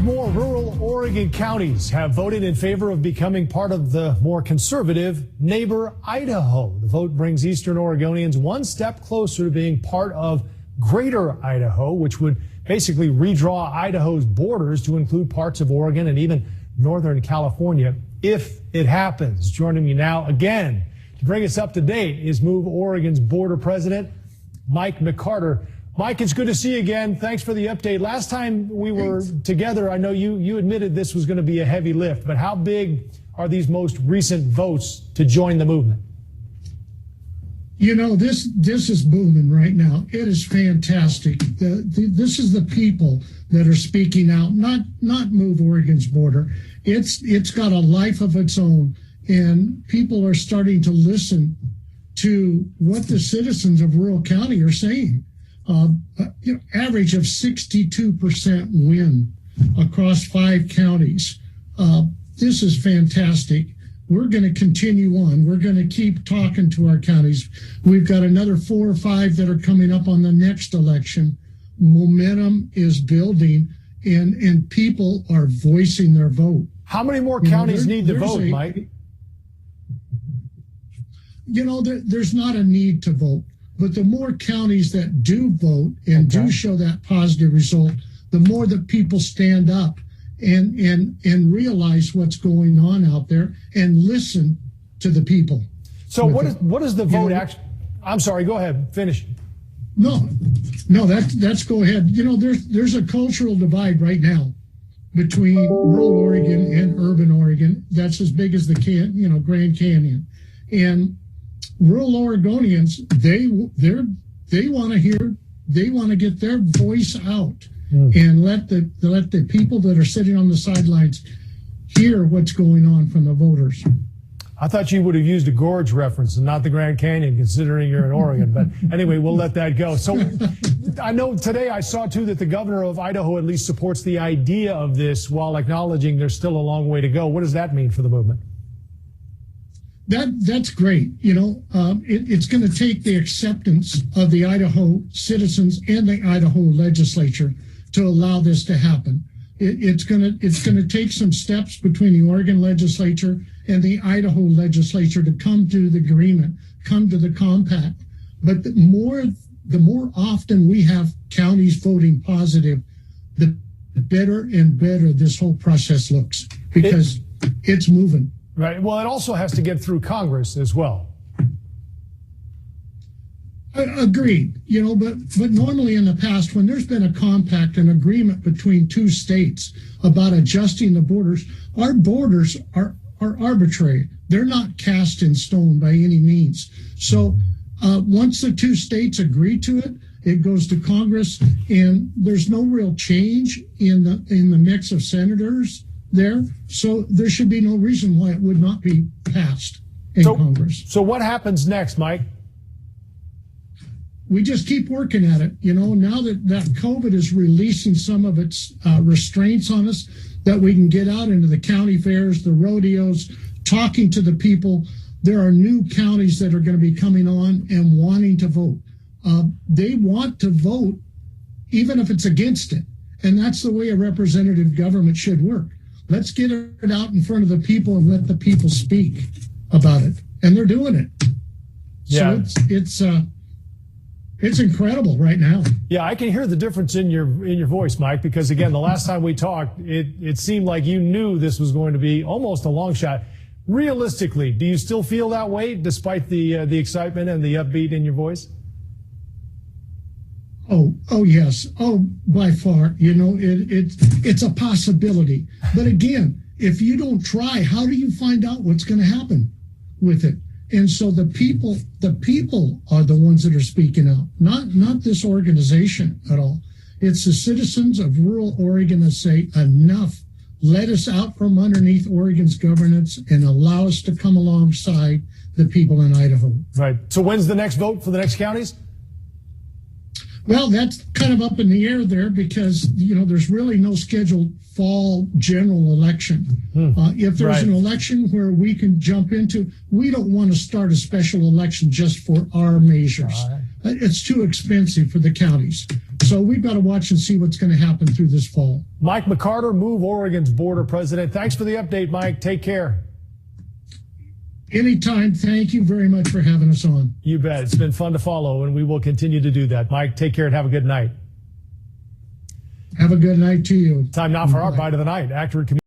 5 more rural Oregon counties have voted in favor of becoming part of the more conservative neighbor Idaho. The vote brings Eastern Oregonians one step closer to being part of Greater Idaho, which would basically redraw Idaho's borders to include parts of Oregon and even Northern California if it happens. Joining me now again to bring us up to date is Move Oregon's border president, Mike McCarter. Mike, it's good to see you again. Thanks for the update. Last time we were together, I know you admitted this was going to be a heavy lift, but how big are these most recent votes to join the movement? You know, this is booming right now. It is fantastic. This is the people that are speaking out, not Move Oregon's border. It's got a life of its own, and people are starting to listen to what the citizens of rural county are saying. Average of 62% win across 5 counties. This is fantastic. We're going to continue on. We're going to keep talking to our counties. We've got another 4 or 5 that are coming up on the next election. Momentum is building, and people are voicing their vote. How many more counties need to vote, Mike? You know, there's not a need to vote. But the more counties that do vote and do show that positive result, the more that people stand up and realize what's going on out there and listen to the people. So what is the vote actually? I'm sorry, go ahead, finish. No, that's go ahead. You know, there's a cultural divide right now between rural Oregon and urban Oregon. That's as big as the Grand Canyon. And rural Oregonians, they want to get their voice out and let the people that are sitting on the sidelines hear what's going on from the voters. I thought you would have used a gorge reference and not the Grand Canyon, considering you're in Oregon. But anyway, we'll let that go. So I know today I saw, too, that the governor of Idaho at least supports the idea of this while acknowledging there's still a long way to go. What does that mean for the movement? That's great. You know, it's going to take the acceptance of the Idaho citizens and the Idaho legislature to allow this to happen. It's going to take some steps between the Oregon legislature and the Idaho legislature to come to the agreement, come to the compact. But the more often we have counties voting positive, the better and better this whole process looks, because it's moving. Right. Well, it also has to get through Congress as well. Agreed. You know, but normally in the past, when there's been a compact, an agreement between 2 states about adjusting the borders, our borders are arbitrary. They're not cast in stone by any means. So once the 2 states agree to it, it goes to Congress, and there's no real change in the mix of senators there. So there should be no reason why it would not be passed in Congress. So what happens next, Mike? We just keep working at it. You know, now that COVID is releasing some of its restraints on us, that we can get out into the county fairs, the rodeos, talking to the people. There are new counties that are going to be coming on and wanting to vote. They want to vote even if it's against it. And that's the way a representative government should work. Let's get it out in front of the people and let the people speak about it. And they're doing it. Yeah. So it's incredible right now. Yeah, I can hear the difference in your voice, Mike, because again, the last time we talked, it seemed like you knew this was going to be almost a long shot. Realistically, do you still feel that way despite the excitement and the upbeat in your voice? Oh yes. Oh, by far. You know, it's a possibility. But again, if you don't try, how do you find out what's going to happen with it? And so the people are the ones that are speaking out, not this organization at all. It's the citizens of rural Oregon that say, enough. Let us out from underneath Oregon's governance and allow us to come alongside the people in Idaho. Right. So when's the next vote for the next counties? Well, that's kind of up in the air there, because, you know, there's really no scheduled fall general election. If there's an election where we can jump into, we don't want to start a special election just for our measures. It's too expensive for the counties. So we've got to watch and see what's going to happen through this fall. Mike McCarter, Move Oregon's border president. Thanks for the update, Mike. Take care. Anytime. Thank you very much for having us on. You bet. It's been fun to follow, and we will continue to do that. Mike, take care and have a good night. Have a good night to you. Time now for our Bite of the Night. Actor and comedian